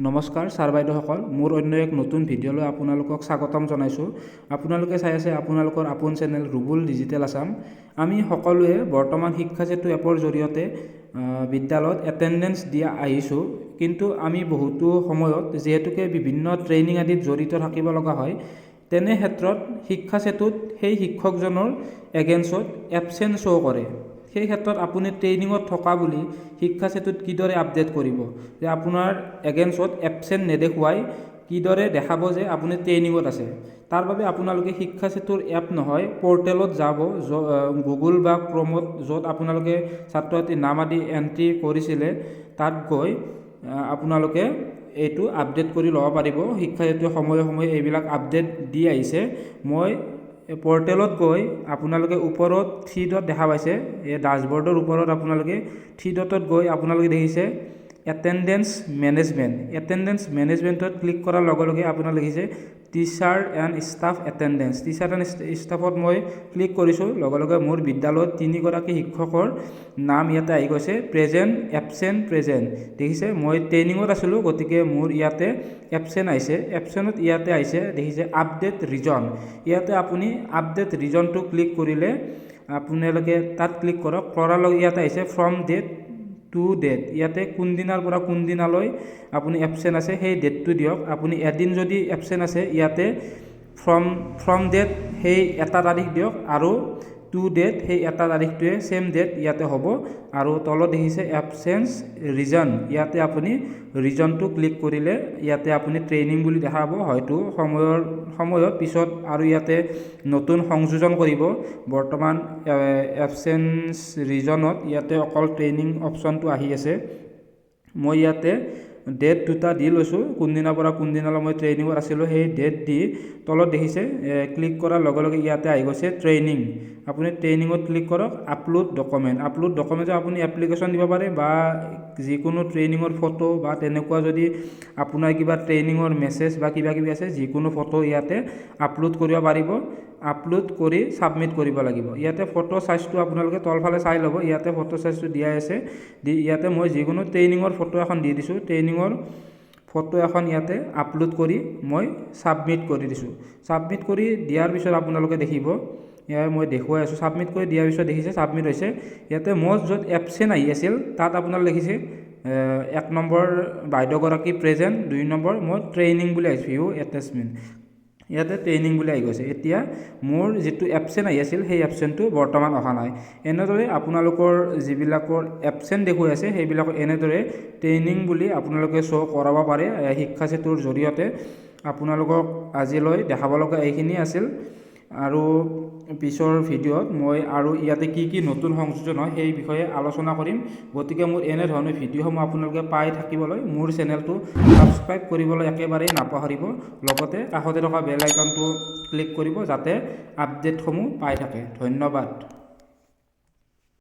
নমস্কাৰ ছাৰ বাইদেউসকল, মোৰ অন্য এক নতুন ভিডিঅ'লৈ আপোনালোকক স্বাগতম জনাইছোঁ। আপোনালোকে চাই আছে আপোনালোকৰ আপোন চেনেল ৰুবুল ডিজিটেল আছাম। আমি সকলোৱে বৰ্তমান শিক্ষা সেতু এপৰ জৰিয়তে বিদ্যালয়ত এটেণ্ডেঞ্চ দিয়া আহিছোঁ, কিন্তু আমি বহুতো সময়ত যিহেতুকে বিভিন্ন ট্ৰেইনিং আদিত জড়িত থাকিব লগা হয়, তেনে ক্ষেত্ৰত শিক্ষা সেতুত সেই শিক্ষকজনৰ এগেইনষ্টত এবচেণ্ট শ্ব' কৰে। সেই ক্ষেত্ৰত আপুনি ট্ৰেইনিঙত থকা বুলি শিক্ষা সেতুত কিদৰে আপডেট কৰিব যে আপোনাৰ এগেইনষ্টত এবচেণ্ট নেদেখুৱাই কিদৰে দেখাব যে আপুনি ট্ৰেইনিঙত আছে। তাৰ বাবে আপোনালোকে শিক্ষা সেতুৰ এপ নহয় পৰ্টেলত যাব, গুগল বা ক্ৰমত য'ত আপোনালোকে ছাত্ৰ ছাত্ৰীৰ নাম আদি এণ্ট্ৰি কৰিছিলে তাত গৈ আপোনালোকে এইটো আপডেট কৰি ল'ব পাৰিব। শিক্ষা সেতুৱে সময়ে সময়ে এইবিলাক আপডেট দি আহিছে। মই পৰ্টেলত গৈ আপোনালোকে ওপৰত 3 ডট দেখা পাইছে, এই ডাছবৰ্ডৰ ওপৰত আপোনালোকে 3 ডটত গৈ আপোনালোকে দেখিছে এটেণ্ডেঞ্চ মেনেজমেণ্ট। এটেণ্ডেঞ্চ মেনেজমেণ্টত ক্লিক কৰাৰ লগে লগে আপোনাৰ দেখিছে teacher and staff attendance. Teacher and ষ্টাফত মই ক্লিক কৰিছোঁ, লগে লগে মোৰ বিদ্যালয়ত 3 গৰাকী শিক্ষকৰ নাম ইয়াতে আহি গৈছে, প্ৰেজেণ্ট, এবচেণ্ট, প্ৰেজেণ্ট। দেখিছে মই ট্ৰেইনিঙত আছিলোঁ, গতিকে মোৰ ইয়াতে এবচেণ্ট আহিছে। এবচেণ্টত ইয়াতে আহিছে দেখিছে আপডেট ৰিজন। ইয়াতে আপুনি আপডেট ৰিজনটো ক্লিক কৰিলে আপোনালোকে তাত ক্লিক কৰক, কৰাৰ লগে ইয়াতে আহিছে ফ্ৰম ডেট টু ডেট। ইয়াতে কোনদিনাৰ পৰা কোনদিনালৈ আপুনি এবচেণ্ট আছে সেই ডেটটো দিয়ক। আপুনি এদিন যদি এবচেণ্ট আছে ইয়াতে ফ্ৰম ডেট সেই এটা তাৰিখ দিয়ক, আৰু টু ডেট সেই এটা তাৰিখটোৱে ছেম ডেট ইয়াতে হ'ব। আৰু তলত দেখিছে এবচেঞ্চ ৰিজন, ইয়াতে আপুনি ৰিজনটো ক্লিক কৰিলে ইয়াতে আপুনি ট্ৰেইনিং বুলি দেখাব। হয়তো সময়ত পিছত আৰু ইয়াতে নতুন সংযোজন কৰিব। বৰ্তমান এবচেঞ্চ ৰিজনত ইয়াতে অকল ট্ৰেইনিং অপশ্যনটো আহি আছে। মই ইয়াতে ডেট দুটা দি লৈছোঁ, কোনদিনাৰ পৰা কোনদিনালৈ মই ট্ৰেইনিঙত আছিলোঁ সেই ডেট দি তলত দেখিছে ক্লিক কৰাৰ লগে লগে ইয়াতে আহি গৈছে ট্ৰেইনিং। আপুনি ট্ৰেইনিঙত ক্লিক কৰক, আপলোড ডকুমেণ্ট। আপলোড ডকুমেণ্টত আপুনি এপ্লিকেশ্যন দিব পাৰে বা যিকোনো ট্ৰেইনিঙৰ ফটো বা তেনেকুৱা যদি আপোনাৰ কিবা ট্ৰেইনিঙৰ মেছেজ বা কিবা কিবি আছে, যিকোনো ফটো ইয়াতে আপলোড কৰিব পাৰিব। আপলোড কৰি ছাবমিট কৰিব লাগিব। ইয়াতে ফটো চাইজটো আপোনালোকে তলফালে চাই ল'ব, ইয়াতে ফটো চাইজটো দিয়া আছে। ইয়াতে মই যিকোনো ট্ৰেইনিঙৰ ফটো এখন দি দিছোঁ, ট্ৰেইনিঙৰ ফটো এখন ইয়াতে আপলোড কৰি মই ছাবমিট কৰি দিছোঁ। ছাবমিট কৰি দিয়াৰ পিছত আপোনালোকে দেখিব, ইয়াৰ মই দেখুৱাই আছোঁ, ছাবমিট কৰি দিয়াৰ পিছত দেখিছে ছাবমিট হৈছে। ইয়াতে মোৰ য'ত এবচেণ্ট আহি আছিল তাত আপোনাৰ দেখিছে 1 নম্বৰ বাইদেউগৰাকী প্ৰেজেণ্ট, 2 নম্বৰ মোৰ ট্ৰেইনিং বুলি আহিছে, ভিউ এটেচমেণ্ট। ইয়াতে ট্ৰেইনিং বুলি আহি গৈছে। এতিয়া মোৰ যিটো এবচেণ্ট আহি আছিল সেই এবচেণ্টটো বৰ্তমান অহা নাই। এনেদৰে আপোনালোকৰ যিবিলাকৰ এবচেণ্ট দেখুৱাই আছে সেইবিলাকৰ এনেদৰে ট্ৰেইনিং বুলি আপোনালোকে শ্ব' কৰাব পাৰে শিক্ষা সেতুৰ জৰিয়তে। আপোনালোকক আজিলৈ দেখাব লগা এইখিনি আছিল, আৰু পিছৰ ভিডিঅ'ত মই আৰু ইয়াতে কি কি নতুন সংযোজন হয় সেই বিষয়ে আলোচনা কৰিম। গতিকে মোৰ এনেধৰণৰ ভিডিঅ'সমূহ আপোনালোকে পাই থাকিবলৈ মোৰ চেনেলটো ছাবস্ক্ৰাইব কৰিবলৈ একেবাৰেই নাপাহৰিব। লগতে কাষতে থকা বেল আইকনটো ক্লিক কৰিব যাতে আপডেটসমূহ পাই থাকে। ধন্যবাদ।